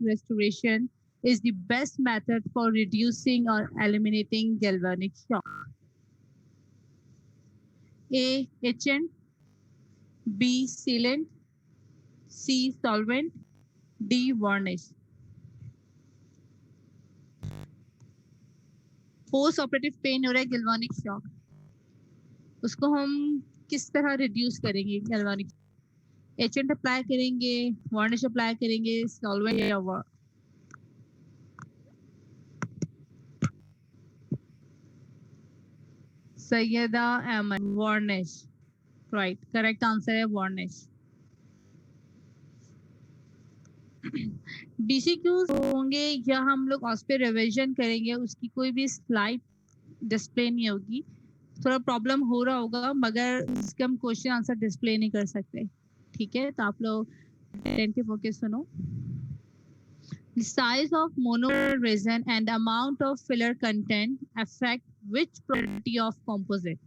restoration is the best method for reducing or eliminating galvanic shock? A. Etchant. B. Sealant. C. Solvent. D. Varnish. Post operative pain हो रहा है galvanic shock, उसको हम किस तरह reduce करेंगे? Galvanic agent apply करेंगे, varnish apply करेंगे, सॉल्वेंट या Sayeda Ahmed varnish, right, correct answer है वार्निश। बीसीक्यूज होंगे या हम लोग उस पर रिवीजन करेंगे, उसकी कोई भी स्लाइड डिस्प्ले नहीं होगी, थोड़ा प्रॉब्लम हो रहा होगा, मगर इसका हम क्वेश्चन आंसर डिस्प्ले नहीं कर सकते, ठीक है? तो आप लोग अटेंटिव होके सुनो। The size of monomer resin and the amount of filler content affect which property of composite?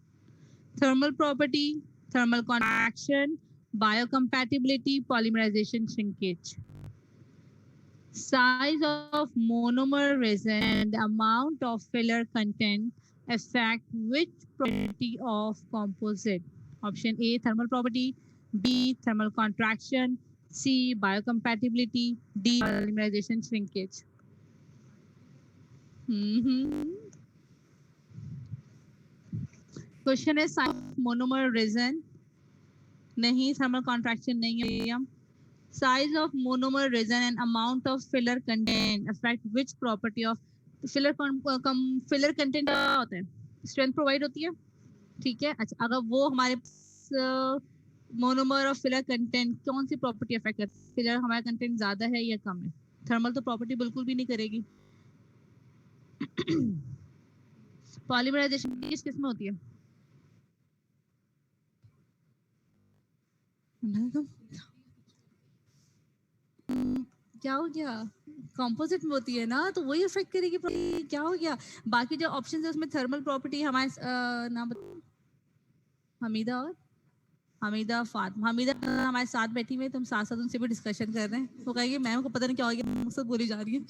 Thermal property, thermal contraction, biocompatibility, polymerization, shrinkage. Size of monomer resin and the amount of filler content affect which property of composite? Option A, thermal property, B, thermal contraction, C, biocompatibility, D, polymerization shrinkage. Question is size of monomer resin. नहीं, thermal contraction नहीं है। Size of monomer resin and amount of filler content affect which property of filler content क्या होता है? Strength provide होती है, ठीक है? अच्छा, अगर वो हमारे मोनोमर और फिलर कंटेंट कौन सी प्रॉपर्टी अफेक्ट करती है? फिलर हमारा कंटेंट ज्यादा है या कम है? थर्मल तो प्रॉपर्टी बिल्कुल भी नहीं करेगी। पॉलीमराइजेशन किस किस में होती है? क्या हो गया? कंपोजिट में होती है ना, तो वही अफेक्ट करेगी। क्या हो गया? बाकी जो ऑप्शन है उसमें थर्मल प्रॉपर्टी हमारे नाम हमीदा और हमीदा फातिमा, हमीदा हमारे साथ बैठी हुई, तुम साथ साथ उनसे भी डिस्कशन कर रहे हैं। वो कहेगी मैम को पता नहीं क्या हो गया, मुझसे बोली जा रही है।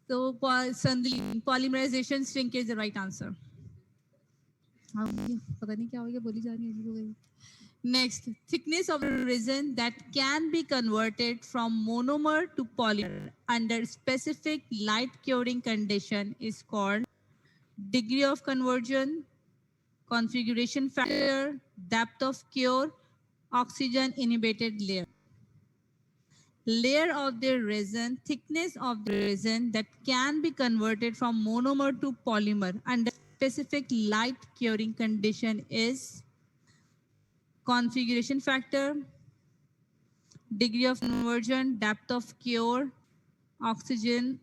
तो Sandli polymerization shrinkage the right answer. पता नहीं क्या हो गया, बोली जा रही है। Next, thickness of resin that can be converted from monomer to polymer under specific light curing condition is called degree of conversion, configuration factor, depth of cure, oxygen inhibited layer. Layer of the resin, thickness of the resin that can be converted from monomer to polymer under specific light curing condition is configuration factor, degree of conversion, depth of cure, oxygen.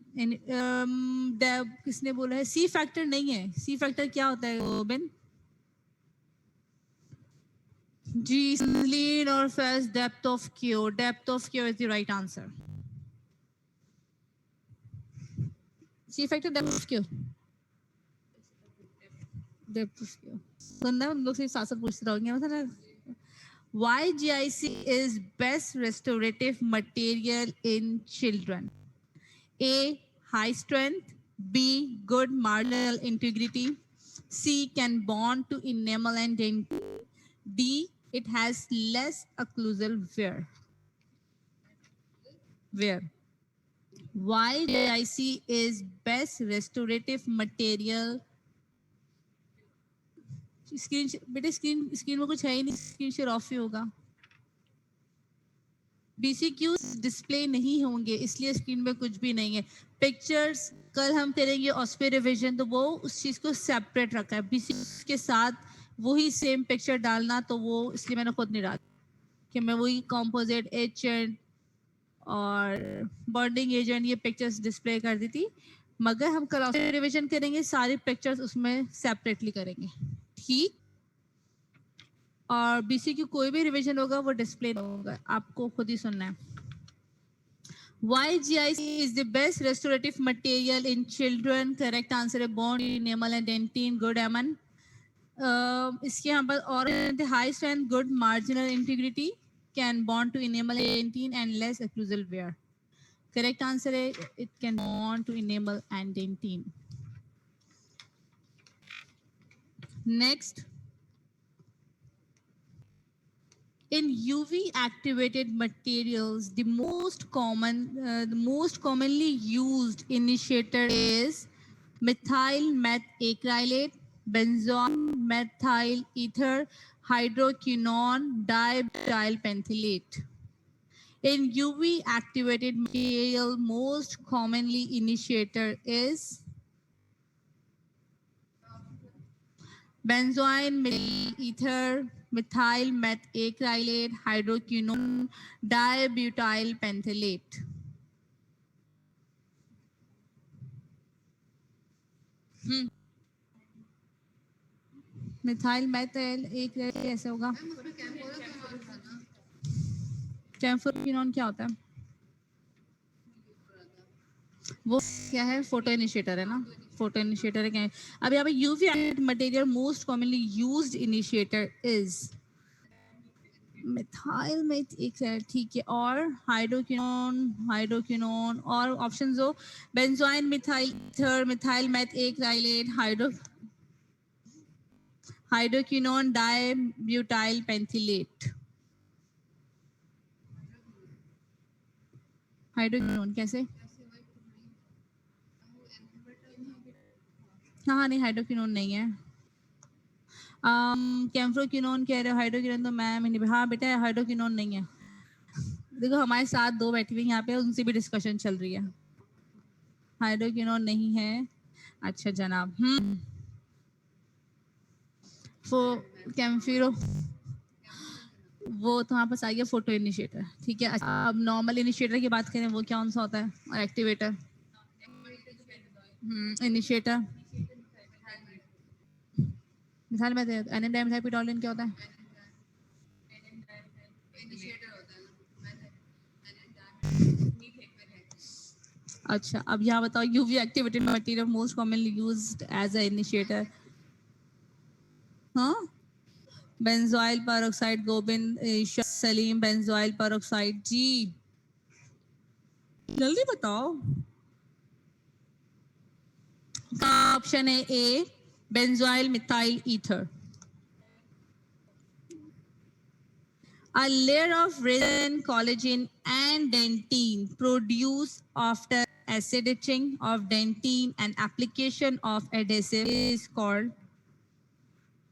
किसने बोला है? सी factor नहीं है। सी factor क्या होता है Gobain? जी, लीन और फेस्ट depth of cure. Depth of cure is the right answer. C factor depth of cure, depth of cure सुनना है, उन लोग से साथ साथ पूछते रहोगे मतलब। Why GIC is best restorative material in children? A, high strength, B, good marginal integrity, C, can bond to enamel and dentin, D, it has less occlusal wear. Why GIC is best restorative material? Screen में कुछ है ही नहीं, screen share of ही होगा। बीसीक्यूज display नहीं होंगे, इसलिए screen में कुछ भी नहीं है। पिक्चर्स कल हम करेंगे ऑस्पे रिवीजन, तो वो उस चीज को सेपरेट रखा है। बीसीक्यूज के साथ वही सेम पिक्चर डालना, तो वो इसलिए मैंने खुद नहीं डाला कि मैं वही कंपोजिट एजेंट और बॉन्डिंग एजेंट ये पिक्चर्स डिस्प्ले कर दी थी, मगर हम कल ऑस्पे रिवीजन करेंगे, सारी पिक्चर्स उसमें सेपरेटली करेंगे, ठीक? और बीसीक्यू कोई भी रिवीजन होगा वो डिस्प्ले होगा, आपको खुद ही सुनना है। Why GIC is the best restorative material in children? Correct answer है bone, enamel and dentin. Good Aman. इसके यहाँ पर और high strength, good marginal integrity, can bond to enamel and dentin and less occlusal wear. Correct answer is it can bond to enable adenine. Next, in UV activated materials, the most commonly used initiator is methyl meth acrylate, benzoyl methyl ether, hydroquinone dibutyl pentylate. In UV activated material, most commonly initiator is benzoyl methyl ether, methyl meth acrylate, hydroquinone dibutyl pentylate. Methyl methyl एक कैसे होगा? कैम्फोरक्विनोन क्या होता है? वो क्या है? Photo initiator है ना, फोटो इनिशिएटर है क्या है? अब यहाँ पे UV material most commonly used initiator is methyl meth एक है, ठीक है, और हाइड्रोक्विनोन और ऑप्शंस हो benzoin methyl ether, methyl meth acrylate, hydroquinone dibutyl phthalate. Hydroquinone कैसे? हाँ नहीं, हाइड्रोक्विनोन नहीं है. कैम्फ्रोक्विनोन कह रहे हो, हाइड्रोक्विनोन तो मैं हाँ बेटा हाइड्रोक्विनोन नहीं है. देखो हमारे साथ दो बैठी हुई यहाँ पे, उनसे भी डिस्कशन चल रही है. हाइड्रोक्विनोन नहीं है. अच्छा जनाब. वो कैम्फिरो वो तुम्हारे पास आ गया फोटो इनिशिएटर, ठीक है. अच्छा, अब नॉर्मल इनिशिएटर की बात करें, वो कौन सा होता है? और एक्टिवेटर. इनिशिएटर मिसाल में एन डाइमिथाइलपिटोलिन क्या होता है? अच्छा अब यहाँ बताओ, UV activated material most commonly used as a initiator. हाँ, benzoyl peroxide. Govind Salim benzoyl peroxide. जी जल्दी बताओ. ऑप्शन है A benzoyl methyl ether. A layer of resin, collagen, and dentine produced after acid etching of dentine and application of adhesive is called.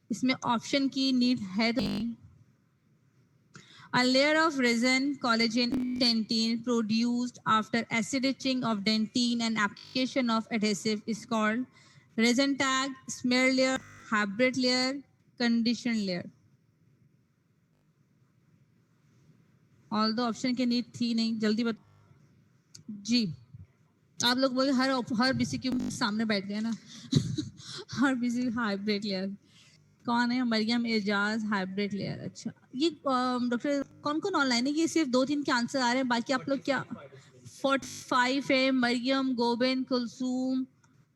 इसमें option की need है तो नहीं. A layer of resin, collagen, and dentine produced after acid etching of dentine and application of adhesive is called resin tag, smear layer, hybrid layer, condition layer. All the option की need थी नहीं. जल्दी बता. जी आप लोग बोले हर BC के सामने बैठ गए ना. हर बीसी हाइब्रिड लेयर. कौन है? Mariyam Ejaz hybrid layer. अच्छा ये डॉक्टर कौन कौन ऑनलाइन है? ये सिर्फ 2-3 के आंसर आ रहे हैं, बाकी आप लोग क्या? 45 है. मरियम, गोविंद, कुलसूम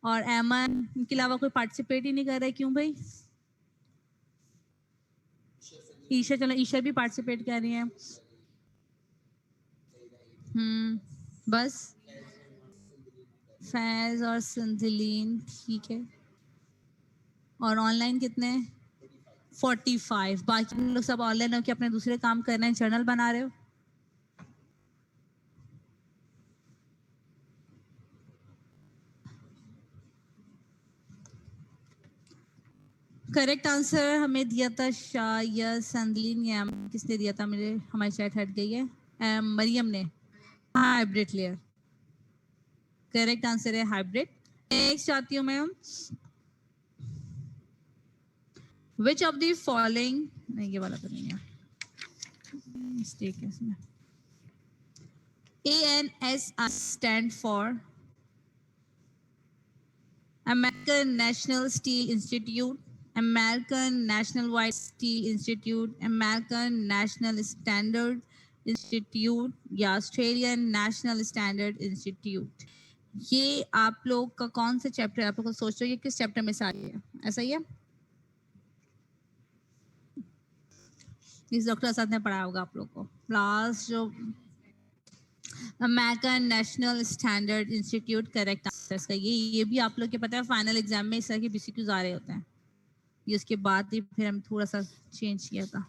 और एमन, इनके अलावा कोई पार्टिसिपेट ही नहीं कर रहा है. क्यों भाई? ईशा, चलो ईशा भी पार्टिसिपेट कर रही है. बस फैज और संदलीन, ठीक है. और ऑनलाइन कितने? 45. बाकी लोग सब ऑनलाइन हो के अपने दूसरे काम कर रहे हैं, जर्नल बना रहे हो. करेक्ट आंसर हमें दिया था शायद संदलीन या किसने दिया था? मुझे हमारी चैट हट गई है. मरियम ने. Hybrid layer. करेक्ट आंसर है हाइब्रिड. नेक्स्ट आती हूँ मैं. विच ऑफ द फॉलोइंग, नहीं ये वाला तो नहीं है, मिस्टेक है इसमें. ANSI stand for American National Steel Institute, American National White Steel Institute, American National Standard Institute या Australian National Standard Institute. ये आप लोग का कौन सा चैप्टर? आप लोग को सोच रहे हो ये किस चैप्टर में से आ रही है? ऐसा ही है. इस डॉक्टर साथ ने पढ़ाया होगा आप लोग को. लास्ट जो American national standard institute correct answer का। ये भी आप लोग के पता है फाइनल एग्जाम में इस तरह के बीसीक्यूज आ रहे होते हैं। ये उसके बाद ही फिर हम थोड़ा सा चेंज किया था।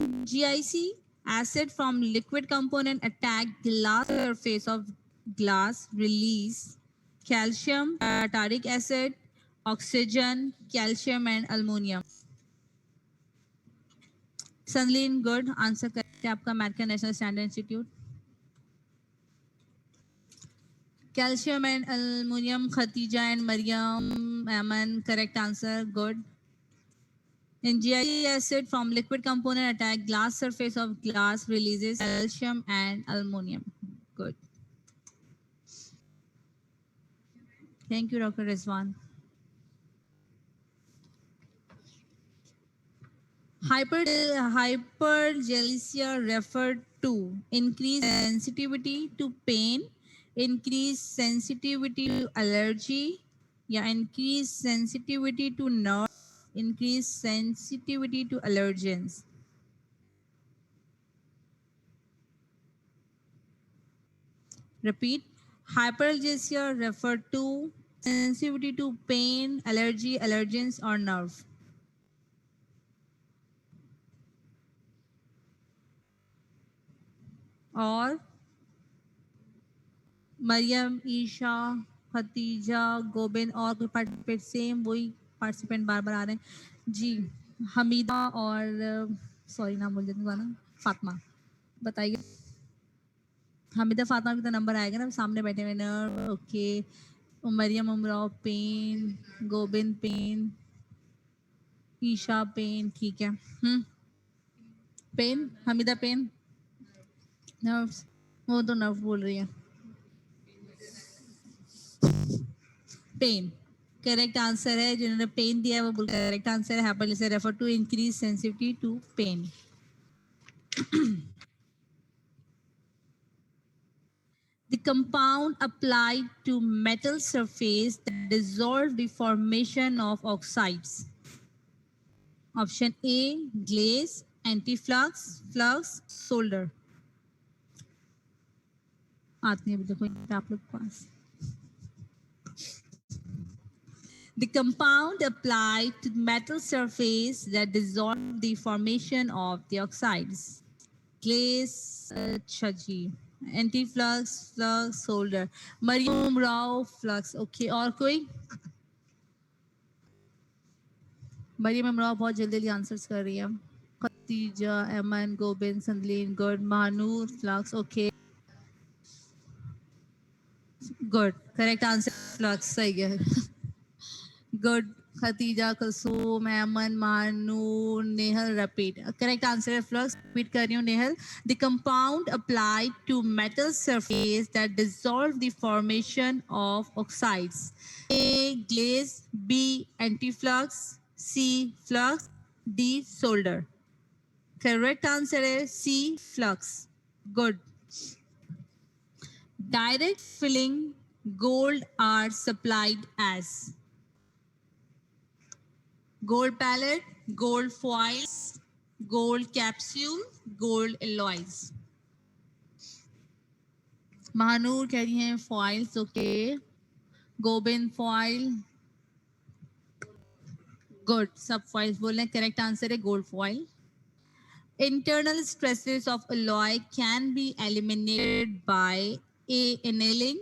GIC acid from liquid component attack glass surface of glass release calcium, tartaric acid, oxygen, calcium and aluminum. Sunleen good answer करते हैं आपका American national standard institute. Calcium and aluminum, Khatija and Maryam Aman, correct answer, good. In GI acid from liquid component attack glass surface of glass releases calcium and aluminum. Good. Thank you, Dr. Rizwan. Hyperglycemia referred to increased sensitivity to pain, increased sensitivity to allergy, yeah, increased sensitivity to nerve, increased sensitivity to allergens. Repeat. Hyperglycemia referred to sensitivity to pain, allergy, allergens, or nerve. और Maryam, Isha, Khadija, Gobind और कोई participant same वही participant बार बार आ रहे हैं जी। हमीदा और sorry नाम बोल देती हूँ, फातिमा बताइए। हमीदा फातिमा का तो नंबर आएगा ना सामने बैठे हुए nerve. Okay. Mariyam Umrao pain, Gobind pain, Isha pain, ठीक है। पेन, हमीदा पेन, नर्व्स, वो तो नर्व बोल रही है। पेन करेक्ट आंसर है। जिन्होंने पेन दिया है वो करेक्ट आंसर है। Hyperglycaemia refer to increase sensitivity to pain. The compound applied to metal surface that dissolve the formation of oxides. Option A, glaze, antiflux, flux, solder. आते हैं देखो आप लोग पास। The compound applied to metal surface that dissolve the formation of the oxides. Glaze, अच्छा जी। Antiflux, flux, solder. Mariyam Rao, flux. Okay और कोई? मरियम राव बहुत जल्दी जल्दी आंसर्स कर रही है। Khatija, Aman, Gobind, Sandleen, good, Mahnoor, flux, okay good correct answer flux सही है। Good Khatija, Kulsoom, Aman, Mahnoor, Nehal repeat correct answer है फ्लक्स। रिपीट कर रही हूँ Nehal. The compound applied to metal surface that dissolve the formation of oxides. A glaze, B antiflux, C flux, D solder. Correct answer is C, flux. Good. Direct filling gold are supplied as gold pallet, gold foils, gold capsule, gold alloys. Mahnoor कह रही हैं foils, okay. Gobind foil. Good. सब foils बोल रहे हैं। Correct answer है gold foil. Internal stresses of alloy can be eliminated by A. Annealing,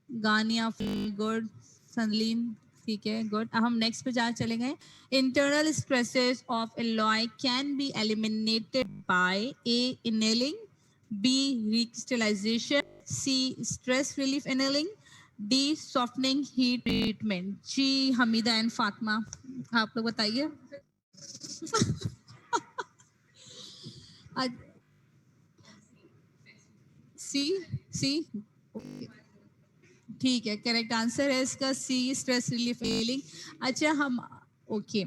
Ghania feel good, Sanleen ठीक है गुड। अब हम नेक्स्ट पे जा चले गए। Internal stresses of alloy can be eliminated by A annealing, B recrystallisation, C stress relief annealing, D softening heat treatment. जी Hamida and Fatima आप लोग बताइए। सी सी ठीक है करेक्ट आंसर है इसका सी स्ट्रेस रिलीफ हीलिंग। अच्छा हम okay.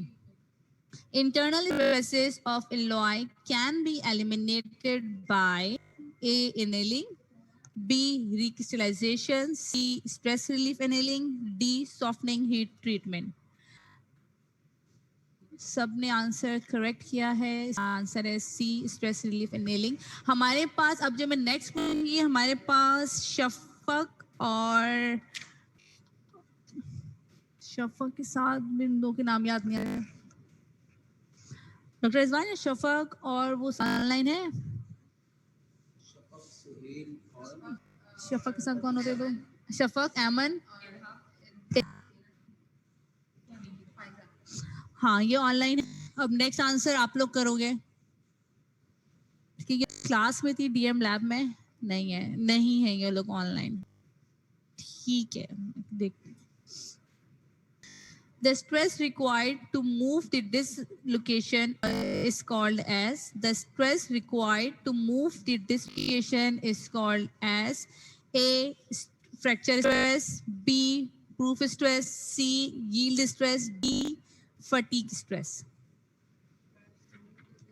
Internal stresses of alloy can be eliminated by A. Annealing, B. Recrystallization, C. Stress relief annealing, D. Softening heat treatment. सबने आंसर करेक्ट किया है। आंसर है सी, स्ट्रेस रिलीफ एनेलिंग। हमारे पास अब जो मैं नेक्स्ट बोलूंगी, हमारे पास शफक और शफक के साथ इन दो के नाम याद नहीं आ रहे। डॉक्टर रिजवान, शफक और वो ऑनलाइन है, शफक के साथ कौन होते दो? शफक, एमन। हाँ, ये ऑनलाइन है। अब नेक्स्ट आंसर आप लोग करोगे कि ये क्लास में थी, डीएम लैब में नहीं है, नहीं है ये लोग ऑनलाइन। ठीक है, देख। The stress required to move the dislocation is called as, the stress required to move the dislocation is called as A, fracture stress, B, proof stress, C, yield stress, D, fatigue stress.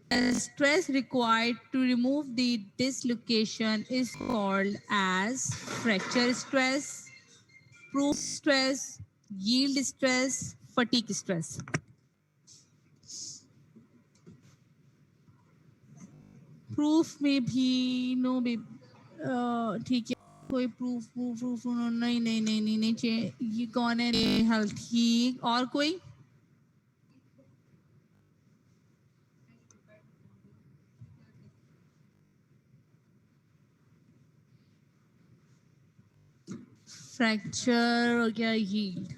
The stress required to remove the dislocation is called as fracture stress, proof stress, yield stress, fatigue stress. Proof में भी no भी ठीक है, कोई proof proof proof नहीं नहीं नहीं नहीं नहीं चाहिए। ये कौन है? हेल्थ, ठीक। और कोई? फ्रैक्चर हो गया, yield.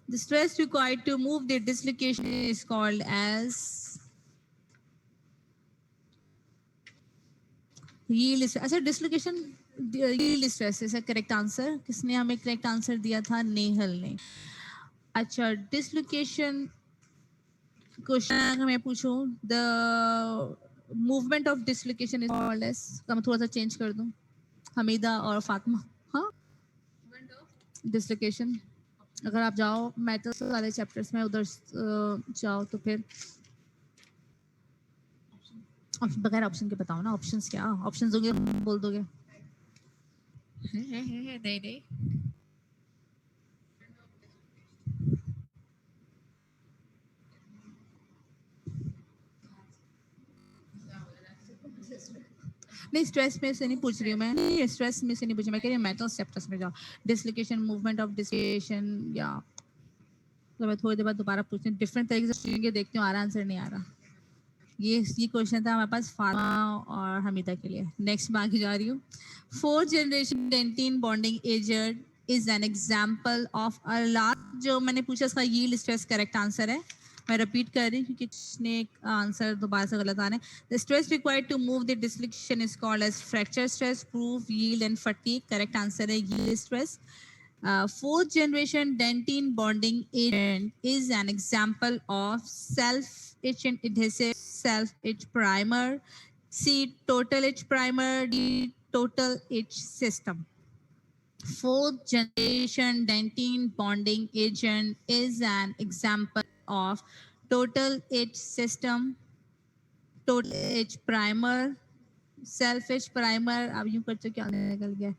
The stress required to move the dislocation is called as yield stress. अच्छा, डिसलोकेशन यील्ड स्ट्रेस है करेक्ट आंसर। किसने हमें करेक्ट आंसर दिया था? नेहल ने। अच्छा, डिसलोकेशन क्वेश्चन अगर मैं पूछूं, the movement of dislocation is called as, का मैं थोड़ा सा चेंज कर दूं, हमीदा और फातिमा। हाँ, डिसलोकेशन। अगर आप जाओ मेटल्स वाले चैप्टर्स में उधर जाओ तो फिर बगैर ऑप्शन के बताओ ना। ऑप्शंस क्या? ऑप्शंस दोगे बोल दोगे? नहीं नहीं, नहीं स्ट्रेस में से नहीं पूछ रही हूँ मैं, नहीं स्ट्रेस में से नहीं पूछ रही मैं, कह रही हूँ मेटल्स चैप्टर्स में जाओ। डिसलोकेशन, मूवमेंट ऑफ डिसलोकेशन, या तो मैं थोड़ी देर बाद दोबारा पूछती हूँ, डिफरेंट तरीके से पूछेंगे, देखती हूँ आ रहा आंसर नहीं आ रहा। ये क्वेश्चन था हमारे पास फातिमा और हमीदा के लिए। नेक्स्ट मैं आगे जा रही हूँ। Fourth generation dentine bonding agent is an example of a last, जो मैंने पूछा इसका यील्ड स्ट्रेस करेक्ट आंसर है। मैं रिपीट कर रही हूँ क्योंकि किसने आंसर दोबारा से गलत आ रहे हैं। The stress required to move the dislocation is called as fracture stress, proof, yield and fatigue. Correct answer है yield stress. Fourth generation dentine bonding agent is an example of self-etch and adhesive, self-etch primer, C, total etch primer, D, total etch system. Fourth generation dentine bonding agent is an example of total etch system, total etch primer, self-etch primer, अब यूं करते क्या निकल गया,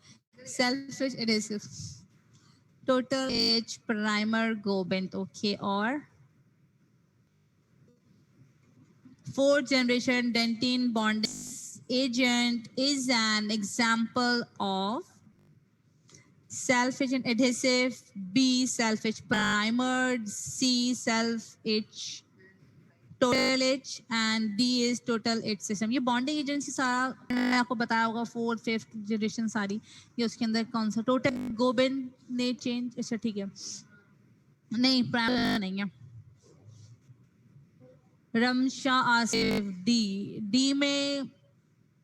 self-etch adhesive, total etch primer Gobent, okay, or fourth generation dentine bonding agent is an example of self-etch and adhesive, B, self-etch primer, C, self-etch, total etch, and D is total etch system. ये bonding agency सारा मैंने आपको बताया होगा, fourth fifth generation सारी, ये उसके अंदर कौन सा टोटल गोबेन ने चेंज, अच्छा ठीक है, नहीं प्राइमर नहीं है। रमशा आसिफ, डी, डी में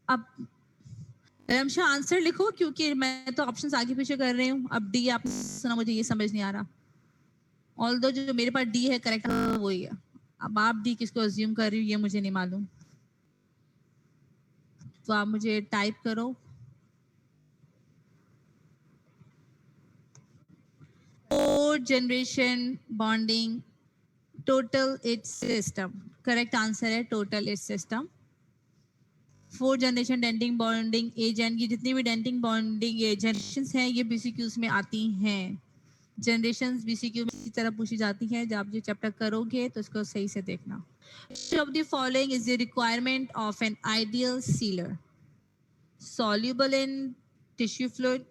अब रमशा आंसर लिखो क्योंकि मैं तो ऑप्शंस आगे पीछे कर रही हूँ। अब डी आप सुना, मुझे ये समझ नहीं आ रहा। ऑल दो जो मेरे पास डी है करेक्ट वही है, अब आप डी किसको अज्यूम कर रही हो ये मुझे नहीं मालूम, तो आप मुझे टाइप करो। Fourth generation bonding total etch system, correct answer है total etch system. Fourth generation dentine bonding agent, ये जितनी भी डेंटिंग बॉन्डिंग एजेंट्स हैं ये बीसीक्यूज में आती हैं। जनरेशंस बीसीक्यू में इसी तरह पूछी जाती हैं। जब आप ये चैप्टर करोगे तो इसको सही से देखना। Which of the following is the requirement of an ideal sealer? Soluble in tissue fluid,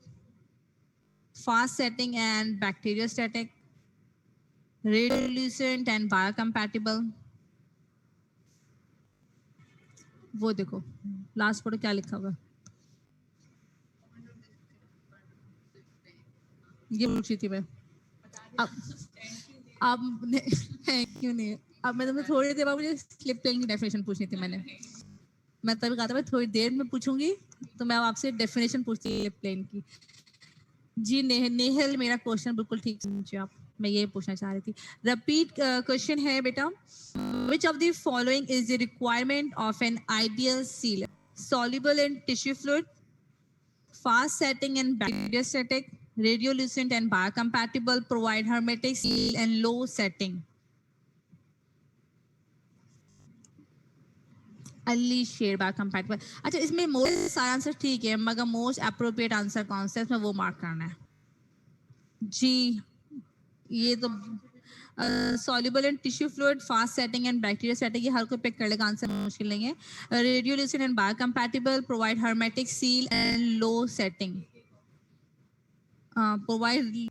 fast setting and bacteriostatic, radiolucent and biocompatible. वो देखो लास्ट पढ़ो क्या लिखा हुआ है। ये पूछ रही थी मैं। अब क्यों नहीं, अब मैं तुम्हें थोड़ी देर बाद मुझे स्लिप प्लेन की डेफिनेशन पूछनी थी। मैं तभी कहा था मैं थोड़ी देर में पूछूंगी, तो मैं आपसे डेफिनेशन पूछती हूँ स्लिप प्लेन की। जी नेहल मेरा क्वेश्चन बिल्कुल ठीक समझे आप, मैं ये पूछना चाह रही थी। रिपीट क्वेश्चन है बेटा, which of the following is the requirement of an ideal sealer? Soluble in tissue fluid, fast setting and bacteriostatic, radiolucent and biocompatible, provide hermetic seal and low setting. Ali share biocompatible। अच्छा इसमें most सारा answer ठीक है, मगर most appropriate answer कौन सा है इसमें वो मार्क करना है। जी ये तो soluble in tissue fluid, fast setting and bacteria setting, ये हर कोई पिक कर लेगा, आंसर मुश्किल नहीं है। Radiolucent and biocompatible, provide hermetic seal and low setting. Provide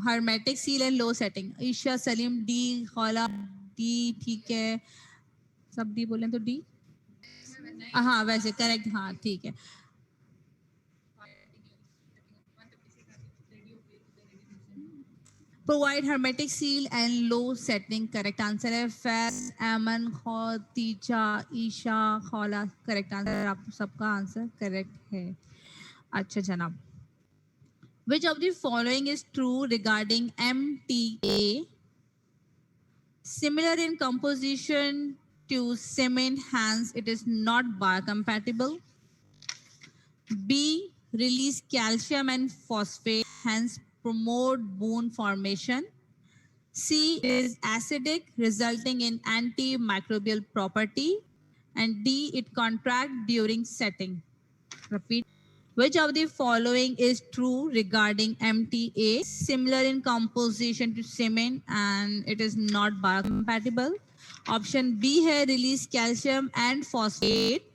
hermetic seal and low setting। Isha Salim D, Khaula D, ठीक है सब डी बोले तो डी। हाँ वैसे करेक्ट, हाँ ठीक है। Provide hermetic seal and low setting, correct answer है। फैज, एमन, खतीजा, ईशा, खौला, करेक्ट आंसर, आप सबका आंसर करेक्ट है। अच्छा जनाब, which of the following is true regarding MTA? Similar in composition to cement, hence it is not biocompatible. B. Release calcium and phosphate, hence promote bone formation. C. Is acidic, resulting in antimicrobial property. And D. It contract during setting. Repeat. Which of the following is true regarding MTA? Similar in composition to cement and it is not biocompatible. Option B है release calcium and phosphate,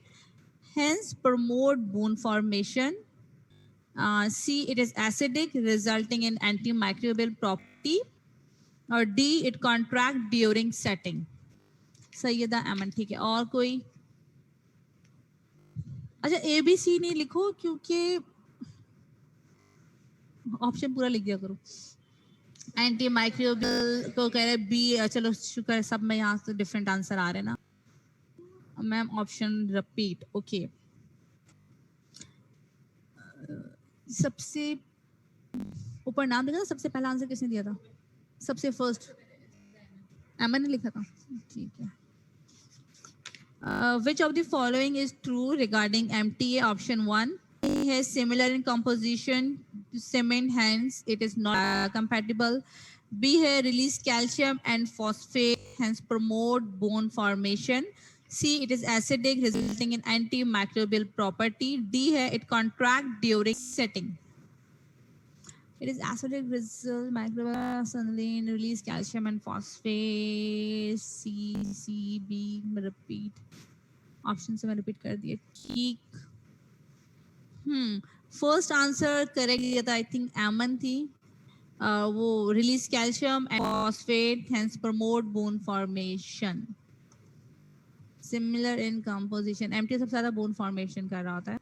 hence promote bone formation. C, it is acidic, resulting in antimicrobial property. और D, it contract during setting. Syeda अमन ठीक है, और कोई? अच्छा ABC नहीं लिखो क्योंकि ऑप्शन पूरा लिख दिया करो। एंटी माइक्रोबियल को कह रहे बी, चलो शुक्र है सब में यहाँ से डिफरेंट आंसर आ रहे हैं ना मैम। Option repeat, okay. सबसे ऊपर नाम देखा था, सबसे पहला आंसर किसने दिया था? सबसे फर्स्ट एमन ने लिखा था, ठीक है। Which of the following is true regarding MTA? Option 1 is similar in composition to cement, hence it is not compatible. B है release calcium and phosphate, hence promote bone formation. C, it is acidic, resulting in antimicrobial property. D है it contract during setting. It is acidic, result microbial aniline, release calcium and phosphate. C, B, repeat. Option से मैं repeat कर दिए, ठीक। First answer correct दिया था, I think एमन थी। वो release calcium and phosphate, hence promote bone formation. Similar in composition, MT सबसे ज्यादा बोन फॉर्मेशन कर रहा होता है।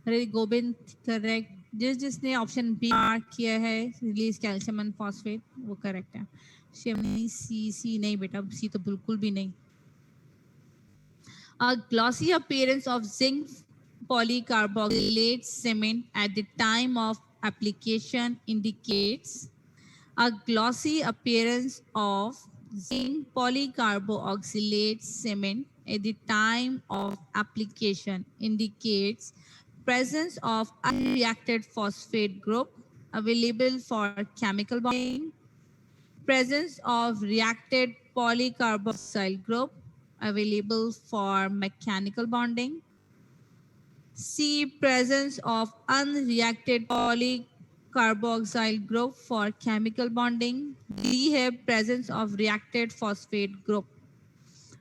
अरे गोविंद करेक्ट, जिसने ऑप्शन बी मार्क किया है रिलीज कैल्शियम एंड फॉस्फेट वो करेक्ट है। शिवनी सी नहीं बेटा, सी तो बिल्कुल भी नहीं। A glossy appearance of zinc polycarboxylate cement at the time of application indicates a glossy appearance of zinc polycarboxylate cement at the time of application indicates presence of unreacted phosphate group available for chemical bonding, presence of reacted polycarboxyl group available for mechanical bonding. C, presence of unreacted carboxyl group for chemical bonding. D है presence of reacted phosphate group.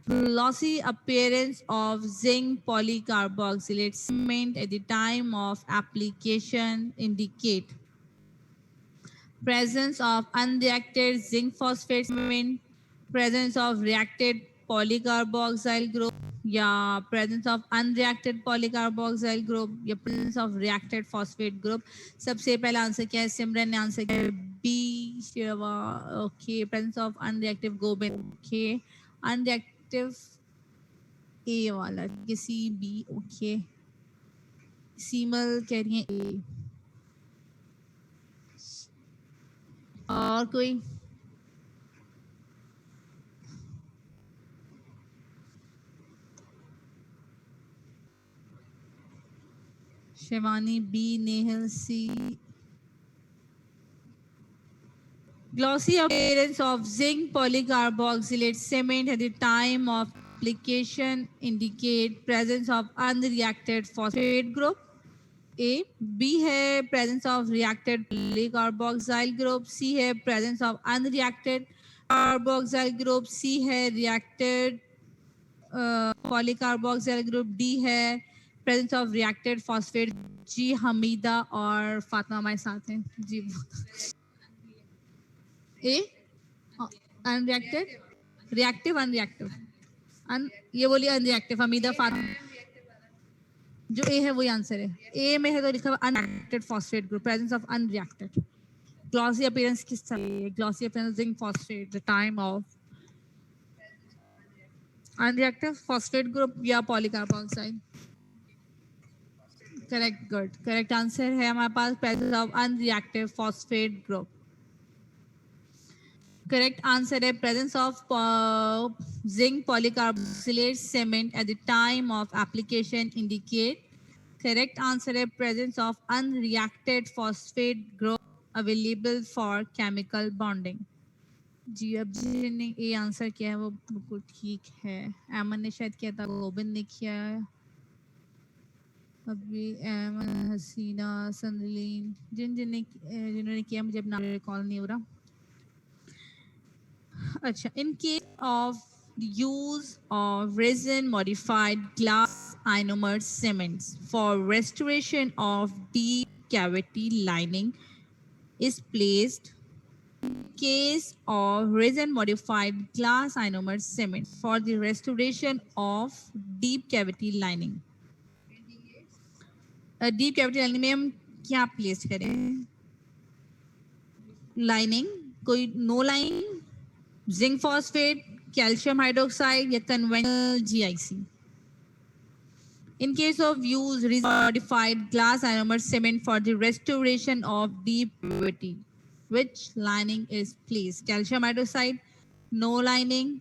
Glossy appearance of zinc polycarboxylate cement at the time of application indicate presence of unreacted zinc phosphate cement, presence of reacted polycarboxyl group, या presence of unreacted polycarboxyl group, या presence of reacted phosphate group. सबसे पहला answer क्या है? सिमरन ने answer किया B Shiva. Okay, presence of unreactive Gobind. Okay, unreactive A वाला के सी बी. ओके, सीमल कह रही है ए. और कोई? Shivani B, Nehal C. Glossy appearance of zinc polycarboxylate cement at the time of application indicate presence of unreacted phosphate group. A. B है presence of reacted polycarboxyl group. C है presence of unreacted carboxyl group. C है reacted polycarboxyl group. D है presence of reacted phosphate. जी हमीदा और फातिमा हमारे साथ हैं जी. ए unreacted, reactive, unreactive. ये बोलिए अनरिएक्टिव. हमीदा, फातिमा. जो ए है वही आंसर है. ए में है तो लिखा हुआ unreacted phosphate group, presence of unreacted. Glossy appearance किस तरह? Glossy appearance zinc phosphate the time of unreactive phosphate group या polycarboxylate. Correct, good. Correct answer है हमारे पास presence of unreactive phosphate group. Correct answer is presence of zinc polycarboxylate cement at the time of application indicate. Correct answer is presence of unreacted phosphate group available for chemical bonding. जी, अब जिन्होंने ये answer किया है वो बिल्कुल ठीक है. एमन ने शायद किया था, गोबिंद ने किया है. अभी एमन, हसीना, संदलीन, जिन्होंने किया मुझे अपना रिकॉल नहीं हो रहा. अच्छा, in case of use of resin modified glass ionomer cements for restoration of deep cavity lining is placed. In case of resin modified glass ionomer cement for the restoration of deep cavity lining. Deep cavity lining में हम क्या place करें? Lining, कोई no line, zinc phosphate, calcium hydroxide या conventional GIC. In case of use modified glass ionomer cement for the restoration of deep cavity, which lining is placed? Calcium hydroxide, no lining,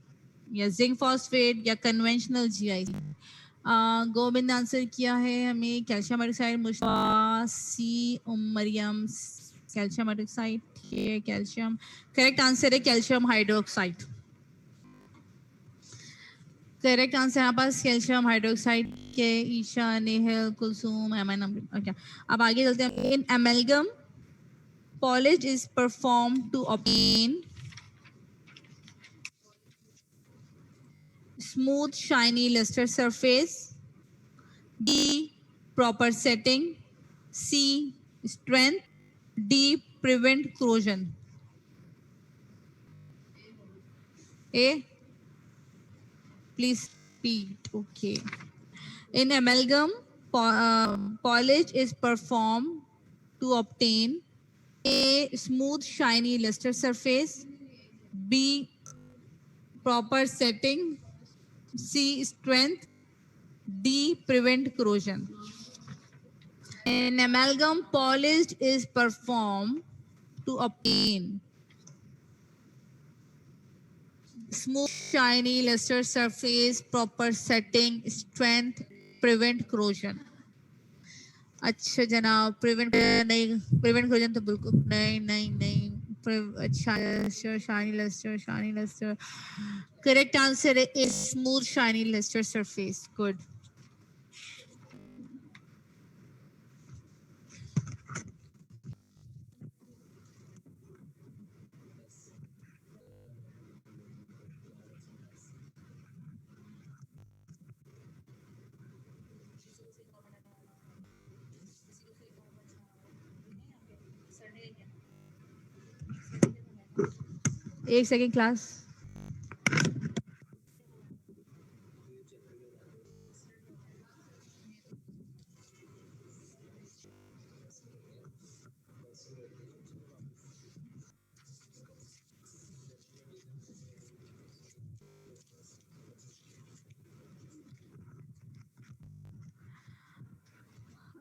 या zinc phosphate या conventional GIC. Govind answer किया है हमें calcium hydroxide. Mushtaq, C, Mariam, calcium hydroxide. Calcium. Correct answer है calcium hydroxide. Correct answer हमारे पास calcium hydroxide के. ईशा, नेहल, कुलसुम, एमन. ओके, अब आगे चलते हैं. इन amalgam polish is performed to obtain smooth shiny luster surface. D, proper setting. C, strength. D, prevent corrosion. A, please repeat. Okay. In amalgam, polish is performed to obtain A, smooth shiny luster surface. B, proper setting. C, strength. D, prevent corrosion. In amalgam, polish is performed to obtain smooth, shiny, luster surface, proper setting, strength, prevent corrosion. अच्छा जनाब, prevent नहीं, prevent corrosion तो बिल्कुल नहीं नहीं नहीं. अच्छा, shiny luster, shiny luster. Correct answer is smooth, shiny luster surface. Good. एक सेकेंड क्लास।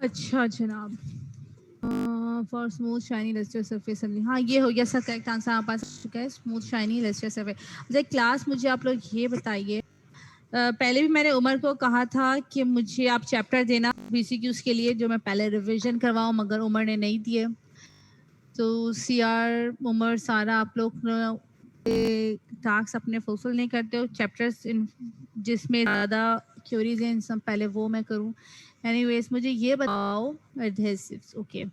अच्छा जनाब, for smooth shiny lustre surface, हाँ ये हो गया सर, करेक्ट आंसर हमारे पास आ चुका है, स्मूथ शाइनी लेस्टर सरफेस। मुझे क्लास, मुझे आप लोग ये बताइए, पहले भी मैंने उमर को कहा था कि मुझे आप चैप्टर देना बीसीक्यूज के लिए, जो मैं पहले रिवीजन करवाऊँ, मगर उमर ने नहीं दिए। तो सीआर, उमर, सारा, आप लोग टास्क अपने फुलफिल नहीं करते हो, चैप्टर्स जिसमें ज़्यादा क्यूरीज हैं सब पहले वो मैं करूँ। एनीवेज मुझे ये बताओ, एडहेसिव्स, ओके,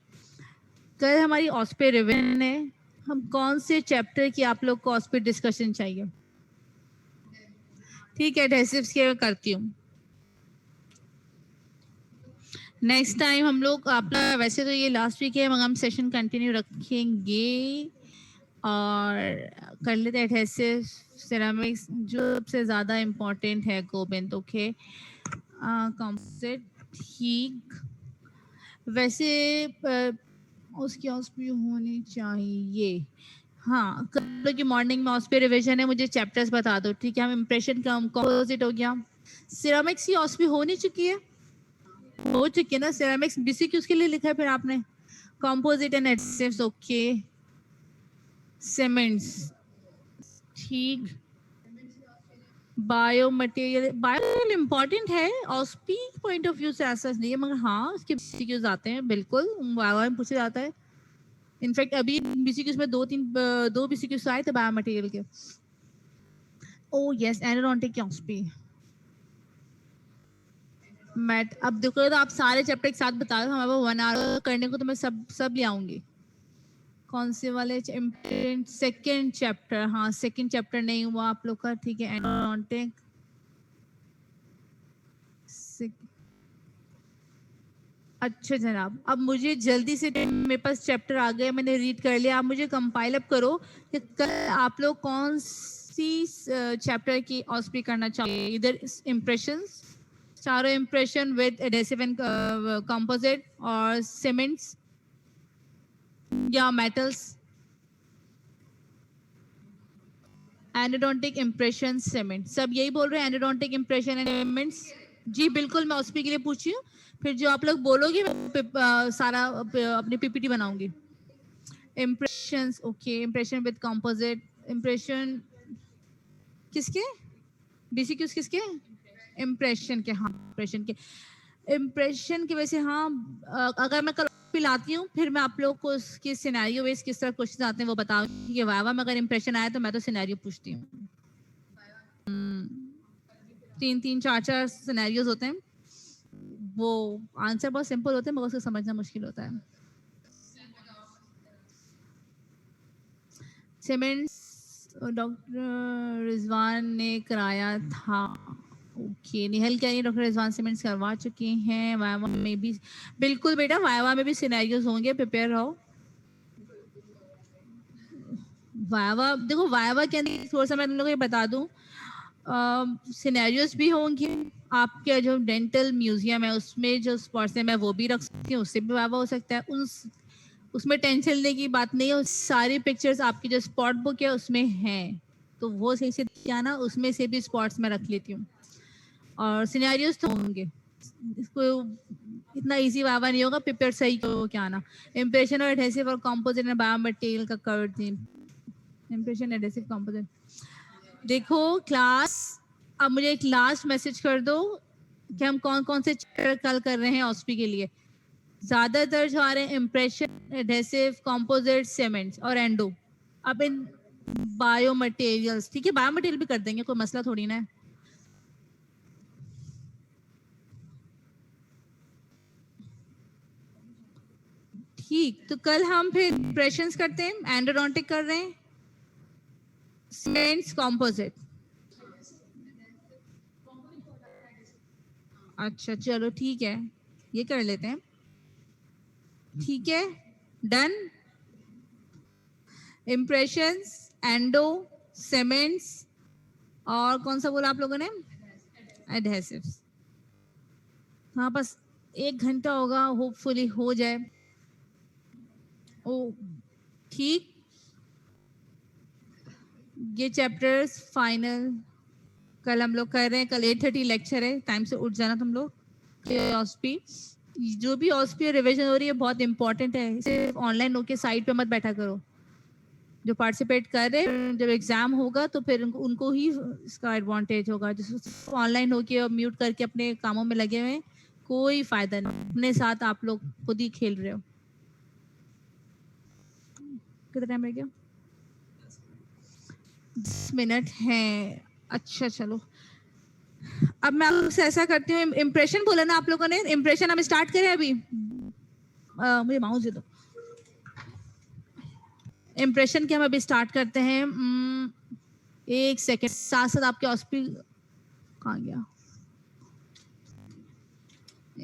कल हमारी ऑस्पे रिवीजन है, हम कौन से चैप्टर की आप लोग को ऑस्पे डिस्कशन चाहिए? ठीक है, एडहेसिव्स के करती हूँ। नेक्स्ट टाइम हम लोग अपना, वैसे तो ये लास्ट वीक है मगर हम सेशन कंटिन्यू रखेंगे और कर लेते हैं एडहेसिव सिरेमिक्स, जो सबसे ज़्यादा इम्पोर्टेंट है गोविंद, ओके, कंपोजिट, ठीक, वैसे उसकी ऑस्पे होनी चाहिए। हाँ, कल की मॉर्निंग में ऑस्पे रिवीजन है, मुझे चैप्टर्स बता दो, ठीक है। हम इम्प्रेशन का कंपोजिट हो गया, सिरेमिक्स की ऑस्पे होनी चुकी है, हो चुकी है ना, सिरेमिक्स बीसीक्यूज के लिए लिखा है फिर आपने, composite and adhesives, okay, cements, ठीक, बायो मटेरियल, बायो इम्पोर्टेंट है ऑस्पी पॉइंट ऑफ व्यू से ऐसा नहीं है, मगर हाँ उसके बीसीक्यूज आते हैं, बिल्कुल वाइवा में पूछा जाता है। इनफैक्ट अभी बीसीक्यूज में दो बीसीक्यूज आए थे बायो मटेरियल के। ओ यस, एरोनॉटिक ऑस्पी मैट, अब देखो तो आप सारे चैप्टर एक साथ बता दो, हमारे पास 1 आवर करने को, तो मैं सब ले आऊंगी। कौन से वाले? सेकंड चैप्टर, हाँ सेकंड चैप्टर नहीं हुआ आप लोग का, ठीक है, एरोनॉटिक। अच्छा जनाब, अब मुझे जल्दी से, मेरे पास चैप्टर आ गए, मैंने रीड कर लिया, आप मुझे कंपाइल अप करो कि कल आप लोग कौन सी चैप्टर की ऑस्पी करना चाहिए, इधर इम्प्रेशंस, चारों impression with adhesive and composite, और सीमेंट्स या मेटल्स, एनोडोंटिक इम्प्रेशन, सीमेंट, सब यही बोल रहे हैं, एनोडोंटिक इम्प्रेशन एंड सीमेंट्स। जी बिल्कुल, मैं ऑस्पी के लिए पूछी हूँ, फिर जो आप लोग बोलोगे मैं सारा अपनी पीपीटी बनाऊंगी। Impressions, okay, impression with composite, impression किसके, बीसीक्यूज किसके, इम्प्रेशन के, हाँ इम्प्रेशन के, इम्प्रेशन की वजह से, हाँ अगर मैं कल पिलाती हूँ फिर मैं आप लोग को उसकी सिनेरियो बेस किस तरह क्वेश्चन आते हैं वो बताऊंगी कि वाइवा में अगर इम्प्रेशन आया तो मैं तो सिनेरियो पूछती हूँ। 3-3 4-4 सिनेरियोज होते हैं, वो आंसर बहुत सिंपल होते हैं मगर उसको समझना मुश्किल होता है। सीमेंट्स डॉक्टर रिजवान ने कराया था, ओके, निहल क्या नहीं, डॉक्टर रिजवान सीमेंट्स करवा चुके हैं, वाइवा में भी, बिल्कुल बेटा वाइवा में भी सिनेरियोज होंगे, प्रिपेयर रहो। वाइवा देखो, वाइवा के अंदर थोड़ा सा मैं तुम लोगों को बता दूं, सिनेरियोज भी होंगे, आपके जो डेंटल म्यूजियम है उसमें जो स्पॉट्स है मैं वो भी रख सकती हूँ, उससे भी वाइवा हो सकता है, उसमें टेंशन लेने की बात नहीं है, सारी पिक्चर्स आपकी जो स्पॉट बुक है उसमें हैं, तो वो सही से क्या ना, उसमें से भी स्पॉट्स में रख लेती हूँ, और सिनेरियोज तो होंगे, इसको इतना इजी वाइवा नहीं होगा, प्रिपेयर सही को क्या ना, इम्प्रेशन और एडहेसिव और कंपोजिट एंड बायोमटेरियल का कवर थी, इम्प्रेशन एडहेसिव कंपोजिट। देखो क्लास, अब मुझे एक लास्ट मैसेज कर दो कि हम कौन कौन से चैप्टर कल कर रहे हैं ऑस्पी के लिए। ज्यादातर जो आ रहे हैं इम्प्रेशन, एडहेसिव, कंपोजिट, सीमेंट्स और एंडो, अब इन बायो मटेरियल्स, ठीक है, बायो मटेरियल भी कर देंगे, कोई मसला थोड़ी ना है। ठीक, तो कल हम फिर इम्प्रेशंस करते हैं, एंडोडोंटिक कर रहे हैं, सीमेंट्स, कंपोजिट। अच्छा चलो ठीक है, ये कर लेते हैं, ठीक है, डन। इम्प्रेशंस, एंडो, सीमेंट्स और कौन सा बोला आप लोगों ने? एडहेसिव्स। हाँ, बस 1 घंटा होगा, होपफुली हो जाए। ओ ठीक, ये चैप्टर्स फाइनल कल हम लोग कर रहे हैं। कल 8:30 लेक्चर है, टाइम से उठ जाना तुम लोग। ऑस्पी, जो भी ऑस्पी रिवीजन हो रही है बहुत इंपॉर्टेंट है, सिर्फ ऑनलाइन होके साइट पे मत बैठा करो। जो पार्टिसिपेट कर रहे हैं, जब एग्जाम होगा तो फिर उनको ही इसका एडवांटेज होगा। जो ऑनलाइन होके और म्यूट करके अपने कामों में लगे हुए हैं, कोई फायदा नहीं। अपने साथ आप लोग खुद ही खेल रहे हो। कितना टाइम रह गया? 10 मिनट है। अच्छा चलो, अब मैं आपसे ऐसा करती हूँ, इम्प्रेशन बोला ना आप लोगों ने, इम्प्रेशन हम स्टार्ट करें अभी? मुझे माउस दे दो। इम्प्रेशन के हम अभी स्टार्ट करते हैं। 1 सेकेंड, साथ साथ आपके ऑस्पी कहाँ गया?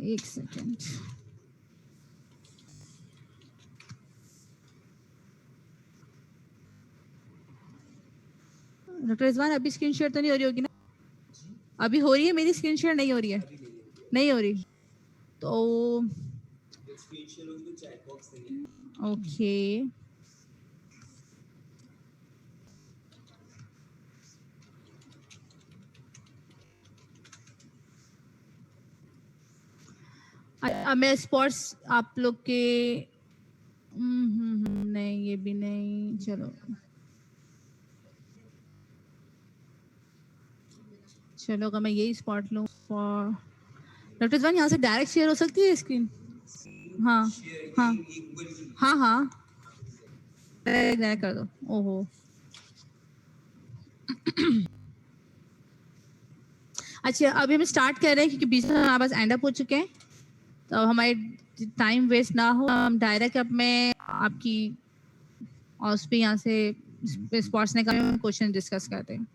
1 सेकेंड। डॉक्टर रिजवान, अभी स्क्रीन शेयर तो नहीं हो रही होगी ना? अभी हो रही है मेरी स्क्रीन शेयर? नहीं हो रही है? नहीं हो रही तो ओके। अब मैं स्पॉट्स आप लोग के नहीं, ये भी नहीं। चलो चलो, अगर मैं यही स्पॉट लूँ फॉर डॉक्टर रिजवान, यहाँ से डायरेक्ट शेयर हो सकती है स्क्रीन? हाँ हाँ हाँ हाँ, डायरेक्ट कर दो। ओहो, अच्छा अभी हम स्टार्ट कर रहे हैं क्योंकि बीच में हमारे पास एंड अप हो चुके हैं, तो हमारे टाइम वेस्ट ना हो, हम डायरेक्ट अब मैं आपकी ऑस पे यहाँ से स्पॉट्स ने का क्वेश्चन डिस्कस करते हैं।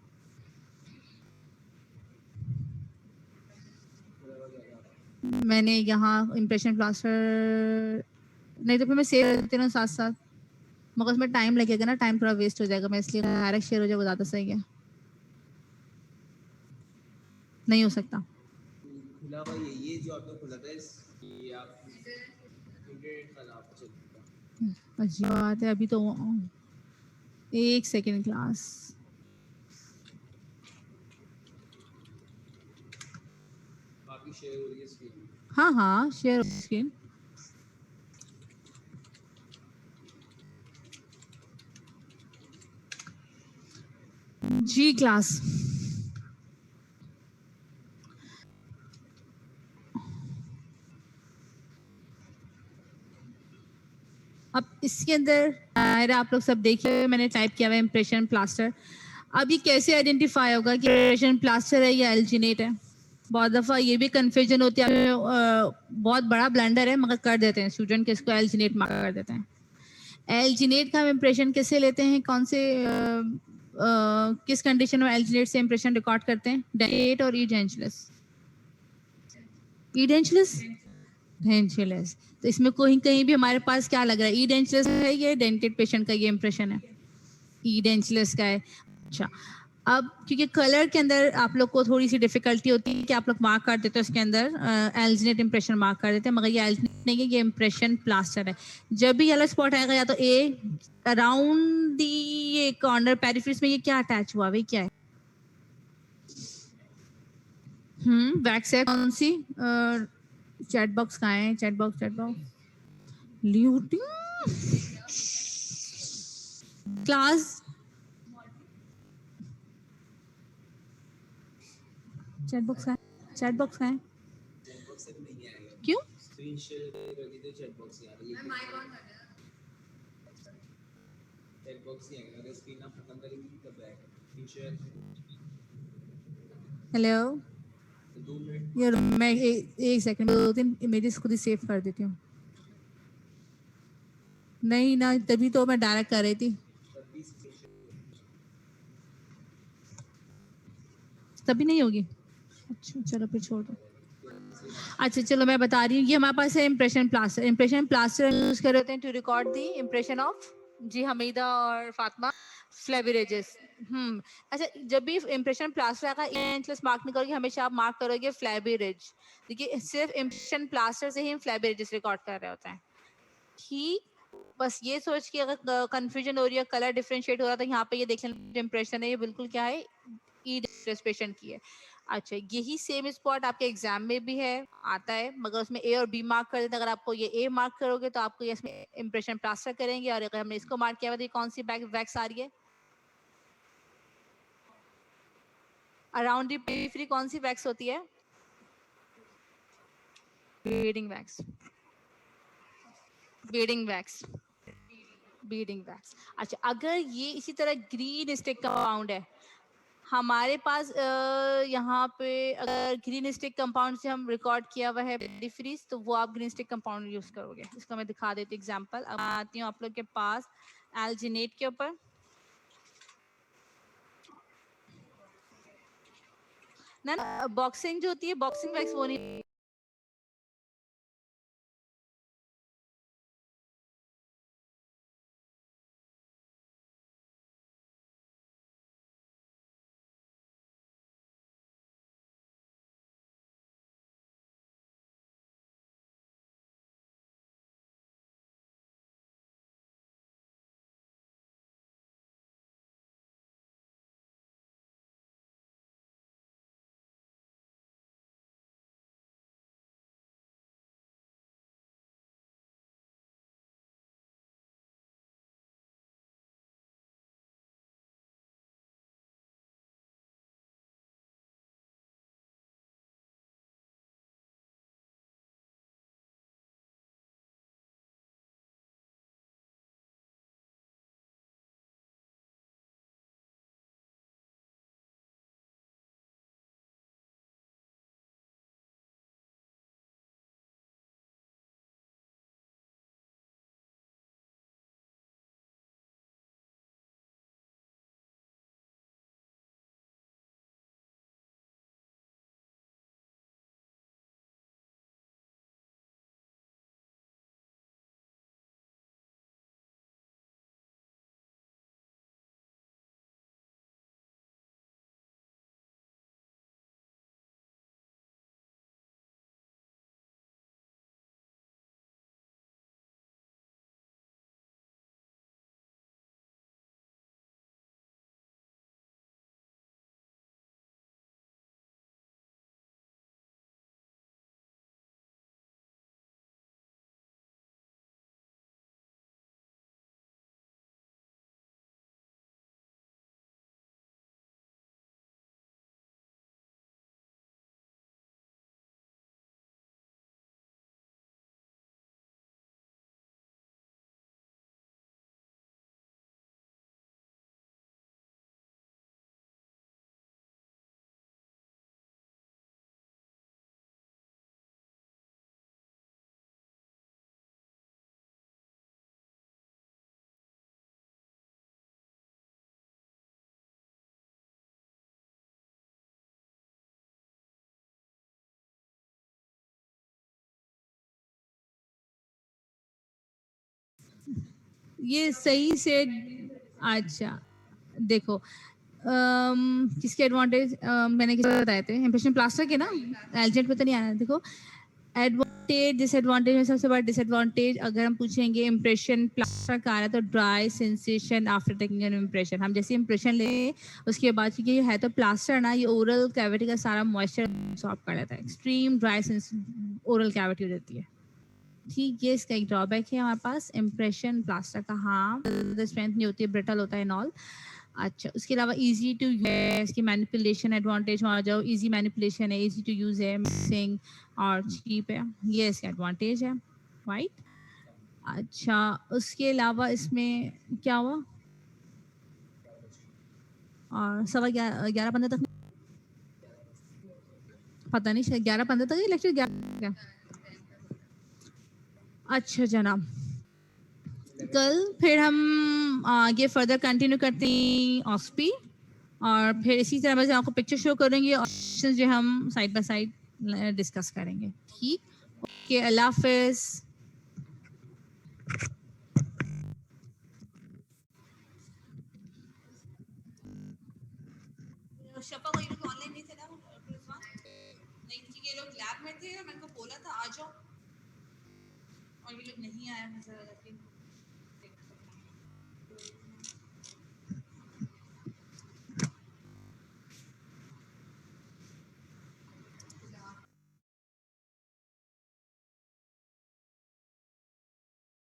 मैंने यहाँ इम्प्रेशन प्लास्टर नहीं तो फिर मैं सेव करती हूँ साथ साथ, मगर उसमें टाइम लगेगा ना, टाइम थोड़ा वेस्ट हो जाएगा। मैं इसलिए डायरेक्ट शेयर हो जाएगा, ज़्यादा सही है। नहीं हो सकता खुला हुआ ये जो आपने खुला था, ये आप इंटरनेट खराब चलता। अजीब बात है। अभी तो 1 सेकेंड क्लास, बाकी शेयर हो रही है स्क्रीन। हाँ हाँ शेयर स्क्रीन। जी क्लास, अब इसके अंदर आप लोग सब देखिए, मैंने टाइप किया हुआ है इम्प्रेशन प्लास्टर। अब ये कैसे आइडेंटिफाई होगा कि इम्प्रेशन प्लास्टर है या एल्जिनेट है? बहुत दफ़ा ये भी कन्फ्यूजन होती है। बहुत बड़ा ब्लंडर है, मगर कर देते हैं स्टूडेंट के, इसको एल्जिनेट मार्क कर देते हैं। एल्जिनेट का हम इम्प्रेशन कैसे लेते हैं? कौन से किस कंडीशन में एल्जिनेट से इम्प्रेशन रिकॉर्ड करते हैं? डेंटेट और ईडेंचुलस? ईडेंचुलस, डेंचुलस। तो इसमें कोई कहीं भी हमारे पास क्या लग रहा है? ईडेंचुलस है, ये डेंटेड पेशेंट का ये इम्प्रेशन है, ईडेंचुलस का है। अच्छा, अब क्योंकि कलर के अंदर आप लोग को थोड़ी सी डिफिकल्टी होती है कि आप लोग मार्क कर देते हो इसके अंदर एल्जिनेट इम्प्रेशन मार्क कर देते हैं, मगर ये एल्जिनेट नहीं है, ये इम्प्रेशन प्लास्टर है। जब भी येलो स्पॉट आएगा, या तो ए अराउंड दी ये कॉर्नर पेरिफेरीज में ये क्या अटैच हुआ है, क्या है? वैक्स है। कौन सी? चैट बॉक्स कहाँ है? Chat box, chat box luting class. Chat box का है, चैट बॉक्स का है। चैट बॉक्स से नहीं आएगा। क्यों? स्क्रीन शेयर कर दी तो चैट बॉक्स आ रही है। मैं माइक ऑन कर दिया, चैट बॉक्स ही आएगा। अगर स्क्रीन आप खत्म करेंगी तब आएगा स्क्रीन शेयर। हेलो यार, मैं एक सेकंड में 2-3 इमेजेस खुद ही सेव कर देती हूँ। नहीं ना, तभी तो मैं डायरेक्ट कर रही थी, तभी नहीं होगी। अच्छा चलो फिर छोड़ दो। अच्छा चलो, मैं बता रही हूँ, ये हमारे पास है impression plaster. Impression plaster use कर रहे होते हैं to record the impression of जी हमीदा और फातिमा, फ्लेबरेजेस। अच्छा, जब भी इम्प्रेशन प्लास्टर का इंच मार्क नहीं करोगे, हमेशा आप मार्क करोगे फ्लेबरेज। देखिए सिर्फ इम्प्रेशन प्लास्टर से ही हम फ्लेबरेजेस रिकॉर्ड कर रहे होते हैं। ठीक, बस ये सोच के अगर कंफ्यूजन हो रही है, कलर डिफरेंशिएट हो रहा था, यहाँ पे ये देख लेना इम्प्रेशन है, ये बिल्कुल क्या है, ई डिस्प्लेसमेंट की है। अच्छा, यही सेम स्पॉट आपके एग्जाम में भी है, आता है, मगर उसमें ए और बी मार्क कर देते हैं। अगर आपको ये ए मार्क करोगे तो आपको ये इसमें इम्प्रेशन प्लास्टर करेंगे, और अगर हमने इसको मार्क किया हुआ तो ये कौन सी वैक्स आ रही है अराउंड दी पेरिफेरी, कौन सी वैक्स होती है, beading wax, beading wax, beading wax. अच्छा, अगर ये इसी तरह ग्रीन स्टिक कंपाउंड है हमारे पास, यहाँ पे अगर ग्रीन स्टिक कंपाउंड से हम रिकॉर्ड किया हुआ है पेरिफेरीज, तो वो आप ग्रीन स्टिक कंपाउंड यूज करोगे। इसको मैं दिखा देती हूँ एग्जांपल। अब आती हूँ आप लोग के पास एल्जिनेट के ऊपर। ना ना, बॉक्सिंग जो होती है, बॉक्सिंग वैक्स वो नहीं, ये सही से। अच्छा, देखो, किसके एडवांटेज मैंने किसके बताए थे, इम्प्रेशन प्लास्टर के ना, एलजेट पे तो नहीं आना। देखो, एडवांटेज डिसएडवांटेज में सबसे बड़ा डिसएडवांटेज अगर हम पूछेंगे इम्प्रेशन प्लास्टर का आ रहा है, तो dry sensation after taking an impression. हम जैसे इम्प्रेशन ले उसके बाद, क्योंकि ये है तो प्लास्टर ना, ये ओरल कैविटी का सारा मॉइस्चर अब्सॉर्ब कर लेता है, एक्सट्रीम ड्राई ओरल कैविटी हो जाती है। ठीक, ये इसका एक ड्रॉबैक है हमारे पास इम्प्रेशन प्लास्टर का। हाँ, स्ट्रेंथ नहीं होती है, ब्रिटल होता है एंड ऑल। अच्छा, उसके अलावा इजी टू यूज, इसकी मैनिपुलेशन एडवांटेज में आ जाओ, इजी मैनिपुलेशन है, इजी टू यूज है, मिक्सिंग और चीप है, ये इसका एडवांटेज है, राइट। अच्छा, उसके अलावा इसमें क्या हुआ, और 11:15 तक, पता नहीं, शायद 11:15 तक लेक्चर 11। अच्छा जनाब, कल फिर हम आगे फर्दर कंटिन्यू करते हैं ऑस्पी, और फिर इसी तरह मैं आपको पिक्चर शो करेंगे और जो हम साइड बाय साइड डिस्कस करेंगे। ठीक, ओके, अल्लाह हाफिज। शफा को ये लोग ऑनलाइन नहीं थे ना रिजवान नहीं थी ये लोग लैब में थे मैंने को बोला था आ जाओ और ये लोग नहीं आए मुझे लगा कि